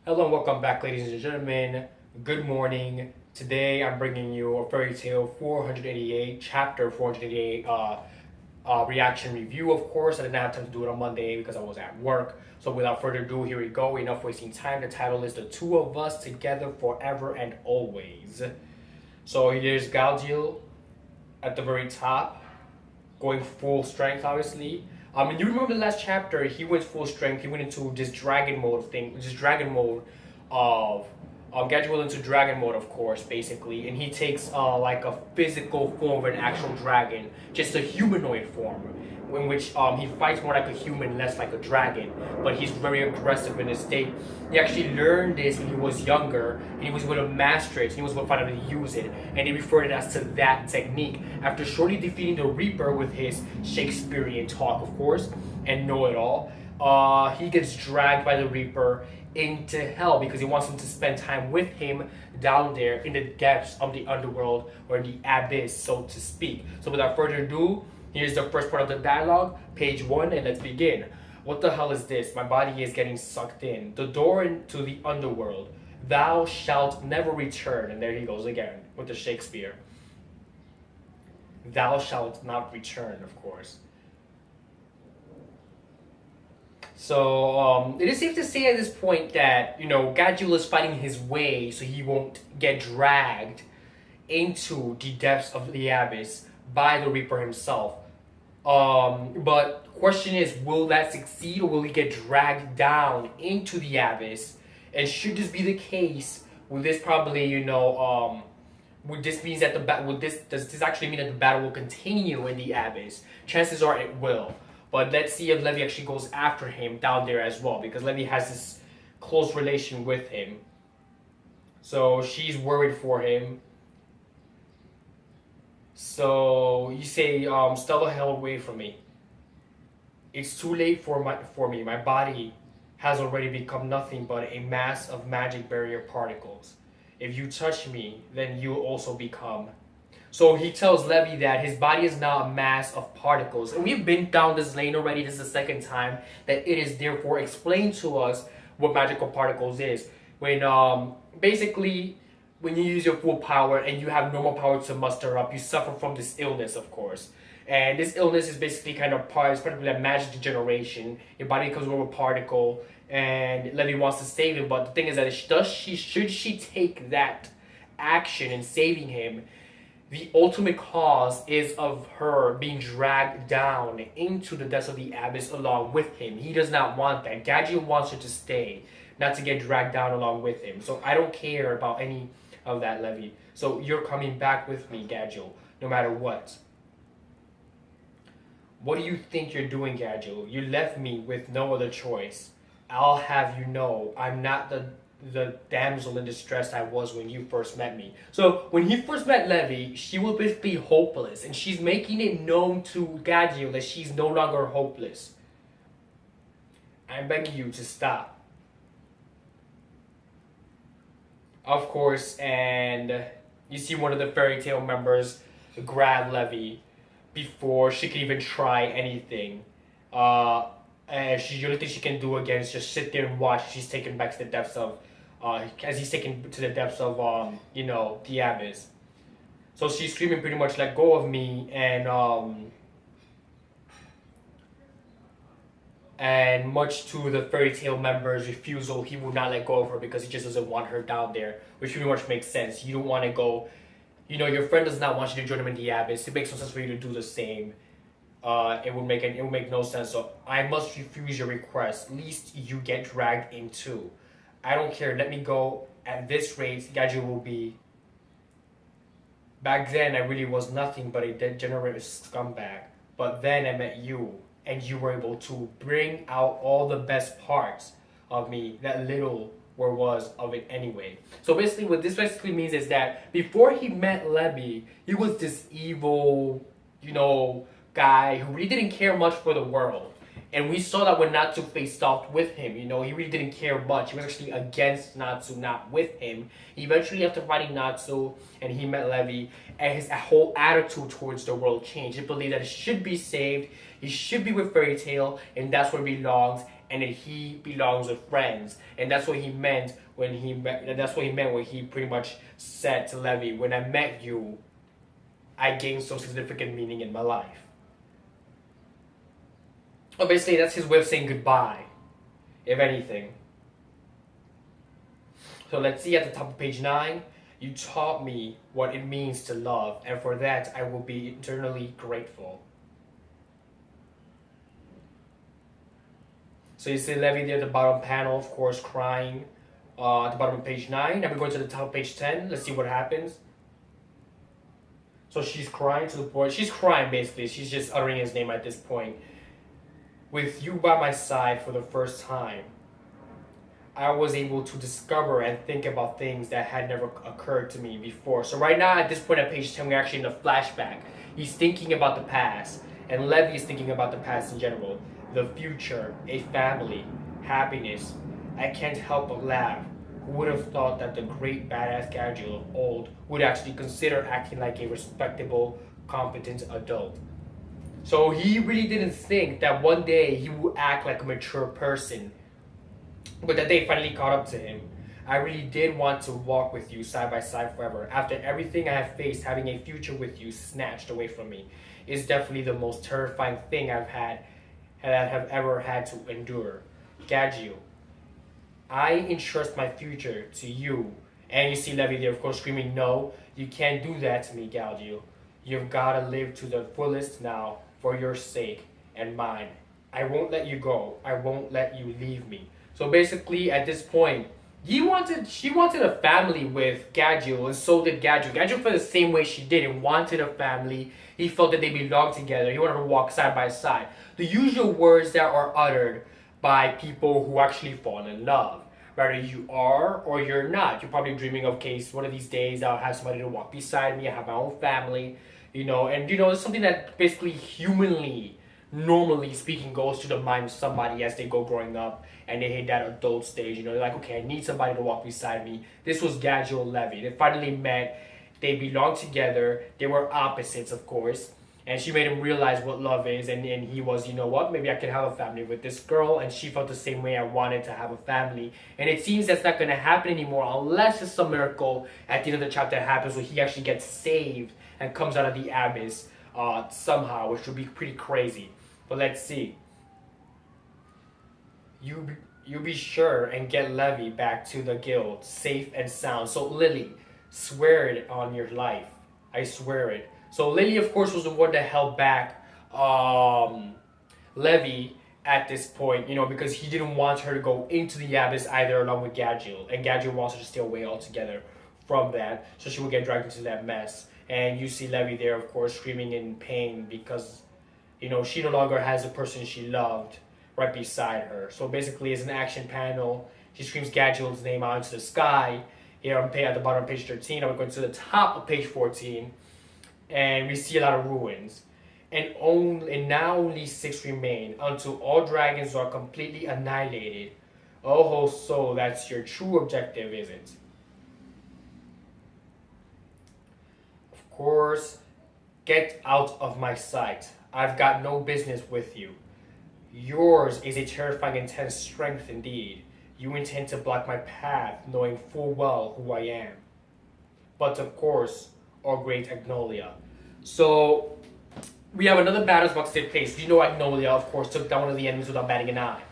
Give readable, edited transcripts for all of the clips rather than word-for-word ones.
Hello and welcome back, ladies and gentlemen. Good morning. Today I'm bringing you a Fairy Tale 488, chapter 488, reaction review, of course. I didn't have time to do it on Monday because I was at work. So without further ado, here we go. Enough wasting time. The title is The Two of Us Together Forever and Always. So here's Galgiel at the very top, going full strength, obviously. And you remember the last chapter, he went full strength. He went into this dragon mode thing, this dragon mode of Gadget into dragon mode, of course, basically, and he takes like a physical form of an actual dragon, just a humanoid form, in which he fights more like a human, less like a dragon. But he's very aggressive in his state. He actually learned this when he was younger, and he was able to master it. And he was able to find out how to use it, and he referred it as to that technique. After shortly defeating the Reaper with his Shakespearean talk, of course, and know-it-all, he gets dragged by the Reaper into hell because he wants him to spend time with him down there in the depths of the underworld, or in the abyss, so to speak. So without further ado, here's the first part of the dialogue, page 1, and let's begin. What the hell is this? My body is getting sucked in. The door into the underworld. Thou shalt never return. And there he goes again with the Shakespeare. Thou shalt not return, of course. So it is safe to say at this point that Gadul is fighting his way so he won't get dragged into the depths of the abyss by the Reaper himself. But question is, will that succeed, or will he get dragged down into the abyss? And should this be the case, will this probably would this mean that does this actually mean that the battle will continue in the abyss? Chances are it will. But let's see if Levi actually goes after him down there as well, because Levi has this close relation with him. So she's worried for him. So you say, stay the hell away from me. It's too late for me. My body has already become nothing but a mass of magic barrier particles. If you touch me, then you will also become. So he tells Levi that his body is now a mass of particles. And we've been down this lane already. This is the second time that it is therefore explained to us what magical particles is. When basically when you use your full power and you have normal power to muster up, you suffer from this illness, of course. And this illness is basically kind of it's particularly a magic degeneration. Your body becomes more of a particle, and Levi wants to save him. But the thing is that should she take that action in saving him, the ultimate cause is of her being dragged down into the depths of the abyss along with him. He does not want that. Gadget wants her to stay, not to get dragged down along with him. So I don't care about any of that, Levi. So you're coming back with me, Gadget, no matter what. What do you think you're doing, Gadget? You left me with no other choice. I'll have you know, I'm not the damsel in distress I was when you first met me. So when he first met Levi, she was basically hopeless, and she's making it known to Gadget that she's no longer hopeless. I'm begging you to stop. Of course, and you see one of the Fairy Tale members grab Levi before she can even try anything. And the only thing she can do again is just sit there and watch. She's taken back to the depths of, as he's taken to the depths of, the abyss. So she's screaming pretty much, "Let go of me!" And much to the Fairy Tale member's refusal, he will not let go of her because he just doesn't want her down there, which pretty much makes sense. You don't want to go. Your friend does not want you to join him in the abyss. It makes no sense for you to do the same. It would make no sense. So I must refuse your request. Least you get dragged into. I don't care. Let me go. At this rate, Gadget will be. Back then, I really was nothing but a degenerate scumbag. But then I met you, and you were able to bring out all the best parts of me that little where was of it anyway. So basically, what this basically means is that before he met Levi, he was this evil, guy who really didn't care much for the world. And we saw that when Natsu faced off with him, he really didn't care much. He was actually against Natsu, not with him. Eventually, after fighting Natsu and he met Levi, and his whole attitude towards the world changed. He believed that it should be saved, he should be with Fairy Tail, and that's where he belongs. and that he belongs with friends. And that's what he meant when he pretty much said to Levi, when I met you, I gained some significant meaning in my life. But basically, that's his way of saying goodbye, if anything. So let's see at the top of page 9. You taught me what it means to love, and for that I will be eternally grateful. So you see Levi there at the bottom panel, of course, crying at the bottom of page 9. Now we're going to the top of page 10. Let's see what happens. So she's crying to the point. She's crying basically. She's just uttering his name at this point. With you by my side for the first time, I was able to discover and think about things that had never occurred to me before. So right now at this point at page 10, we're actually in a flashback. He's thinking about the past, and Levi is thinking about the past in general. The future, a family, happiness. I can't help but laugh. Who would have thought that the great badass Gadget of old would actually consider acting like a respectable, competent adult? So he really didn't think that one day he would act like a mature person. But that day finally caught up to him. I really did want to walk with you side by side forever. After everything I have faced, having a future with you snatched away from me is definitely the most terrifying thing I have ever had to endure. Gagio, I entrust my future to you. And you see Levi there, of course, screaming, no, you can't do that to me, Gagio. You've got to live to the fullest now for your sake and mine. I won't let you go. I won't let you leave me. So basically, at this point, she wanted a family with Gagio, and so did Gagio. Gagio felt the same way she did and wanted a family. He felt that they belonged together. He wanted to walk side by side. The usual words that are uttered by people who actually fall in love. Whether you are or you're not. You're probably dreaming of, okay, one of these days I'll have somebody to walk beside me, I have my own family, and it's something that basically humanly, normally speaking, goes to the mind of somebody as they go growing up and they hit that adult stage. They're like, okay, I need somebody to walk beside me. This was Gagio and Levi. They finally met. They belonged together. They were opposites, of course. And she made him realize what love is. And he was, you know what, maybe I can have a family with this girl. And she felt the same way. I wanted to have a family. And it seems that's not going to happen anymore unless it's some miracle at the end of the chapter happens where he actually gets saved and comes out of the abyss somehow, which would be pretty crazy. But let's see. You be sure and get Levi back to the guild, safe and sound. So Lily, swear it on your life. I swear it. So Lily, of course, was the one that held back Levi at this point, because he didn't want her to go into the abyss either along with Gagio. And Gagio wants her to stay away altogether from that, so she would get dragged into that mess. And you see Levi there, of course, screaming in pain because she no longer has the person she loved right beside her. So basically, it's an action panel. She screams Gagio's name out into the sky. Here at the bottom of page 13. I'm going to the top of page 14. And we see a lot of ruins. And now only 6 remain until all dragons are completely annihilated. Oh, so that's your true objective, is it? Of course, get out of my sight. I've got no business with you. Yours is a terrifying, intense strength indeed. You intend to block my path, knowing full well who I am. But of course, our great Agnolia. So, we have another battle about to take place. You know Agnolia, of course, took down one of the enemies without batting an eye.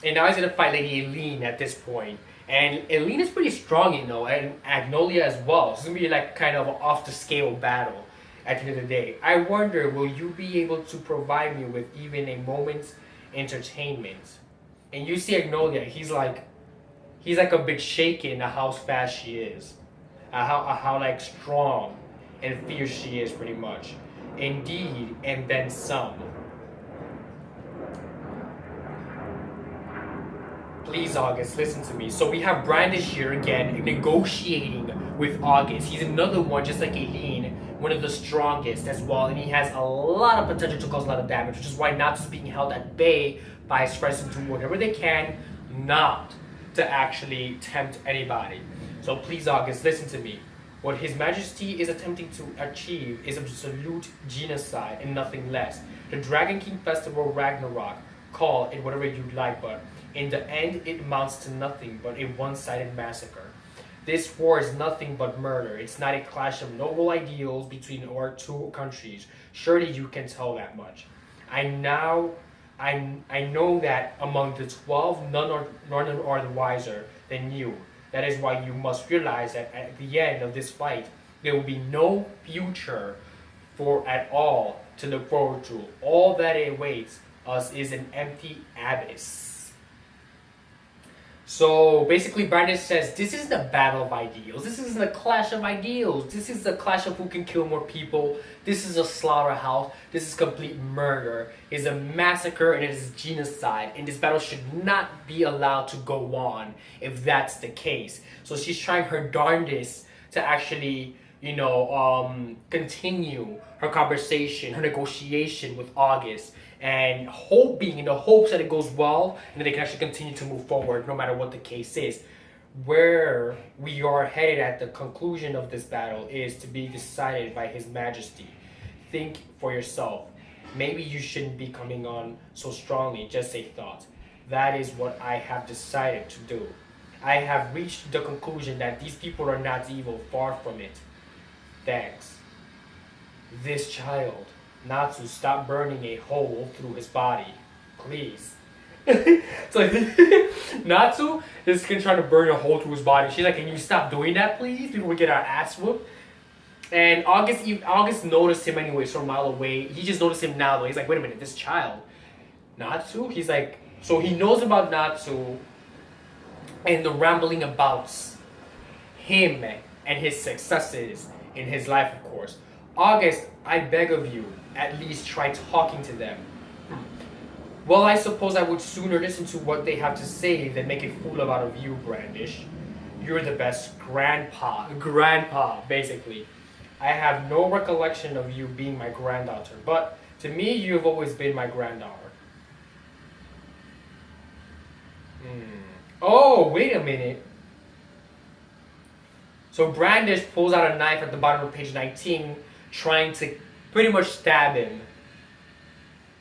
And now he's going to fight Lady Eileen at this point. And Eileen is pretty strong, and Agnolia as well. It's going to be like kind of an off-the-scale battle. At the end of the day, I wonder, will you be able to provide me with even a moment's entertainment? And you see Agnolia, he's like a bit shaken at how fast she is, how like strong and fierce she is, pretty much. Indeed, and then some. Please, August, listen to me. So we have Brandish here again, negotiating with August. He's another one, just like Eileen, one of the strongest as well, and he has a lot of potential to cause a lot of damage, which is why Naxos is being held at bay by his friends to do whatever they can not to actually tempt anybody. So please, August, listen to me. What His Majesty is attempting to achieve is absolute genocide and nothing less. The Dragon King Festival Ragnarok call it whatever you like, but in the end, it amounts to nothing but a one-sided massacre. This war is nothing but murder. It's not a clash of noble ideals between our two countries. Surely you can tell that much. I know that among the 12, none are the wiser than you. That is why you must realize that at the end of this fight, there will be no future for at all to look forward to. All that awaits us is an empty abyss. So basically, Brandish says this isn't a battle of ideals. This isn't a clash of ideals. This is a clash of who can kill more people. This is a slaughterhouse. This is complete murder. It's a massacre and it is genocide. And this battle should not be allowed to go on if that's the case. So she's trying her darndest to actually, continue her conversation, her negotiation with August, and hoping in the hopes that it goes well and that they can actually continue to move forward no matter what the case is. Where we are headed at the conclusion of this battle is to be decided by His Majesty. Think for yourself. Maybe you shouldn't be coming on so strongly, just a thought. That is what I have decided to do. I have reached the conclusion that these people are not evil, far from it. Thanks. This child, Natsu, stop burning a hole through his body. Please. It's like, Natsu is trying to burn a hole through his body. She's like, can you stop doing that, please? Before we get our ass whooped. And August noticed him anyways from a mile away. He just noticed him now, though. He's like, wait a minute, this child, Natsu? He's like, so he knows about Natsu and the rambling about him and his successes in his life, of course. August, I beg of you, at least try talking to them. Well, I suppose I would sooner listen to what they have to say than make a fool out of you, Brandish. You're the best grandpa, basically. I have no recollection of you being my granddaughter, but to me, you've always been my granddaughter. Oh, wait a minute. So Brandish pulls out a knife at the bottom of page 19, trying to pretty much stab him.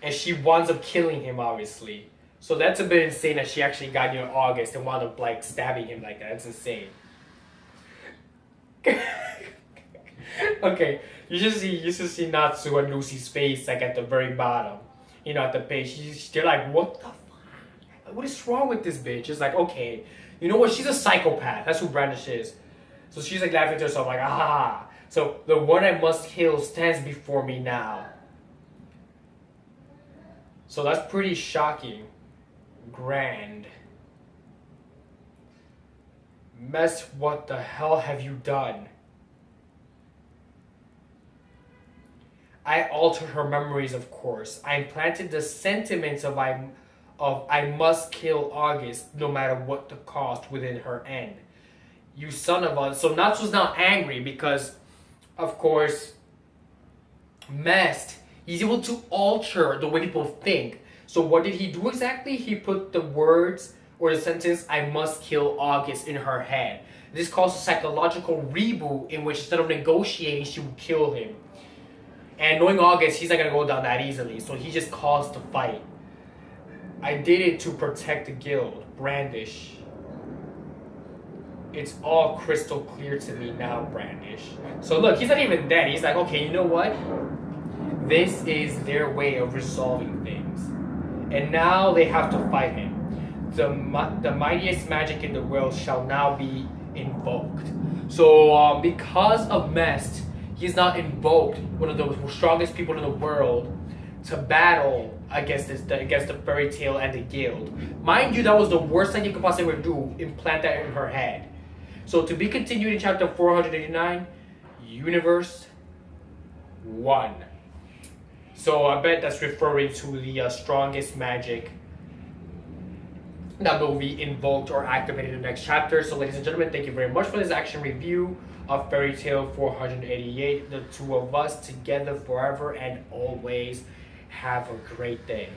And she winds up killing him, obviously. So that's a bit insane that she actually got near August and wound up like stabbing him like that. That's insane. Okay, you should see Natsu and Lucy's face like at the very bottom. At the page. They're like, what the fuck? What is wrong with this bitch? It's like, okay, you know what? She's a psychopath. That's who Brandish is. So she's like laughing to herself, like, ah. So the one I must kill stands before me now. So that's pretty shocking. Grand. Mess, what the hell have you done? I altered her memories, of course. I implanted the sentiments of I must kill August no matter what the cost within her end. You son of a... So Natsu's now angry because, of course, Mest, he's able to alter the way people think. So what did he do exactly? He put the words or the sentence, I must kill August, in her head. This caused a psychological reboot in which instead of negotiating, she would kill him. And knowing August, he's not going to go down that easily. So he just caused the fight. I did it to protect the guild. Brandish. It's all crystal clear to me now, Brandish. So look, he's not even dead. He's like, okay, you know what? This is their way of resolving things. And now they have to fight him. The mightiest magic in the world shall now be invoked. So because of Mest, he's now invoked one of the strongest people in the world to battle against the fairy tale and the guild. Mind you, that was the worst thing you could possibly do, implant that in her head. So to be continued in chapter 489, Universe 1. So I bet that's referring to the strongest magic that will be invoked or activated in the next chapter. So ladies and gentlemen, thank you very much for this action review of Fairy Tail 488. The two of us together forever and always. Have a great day.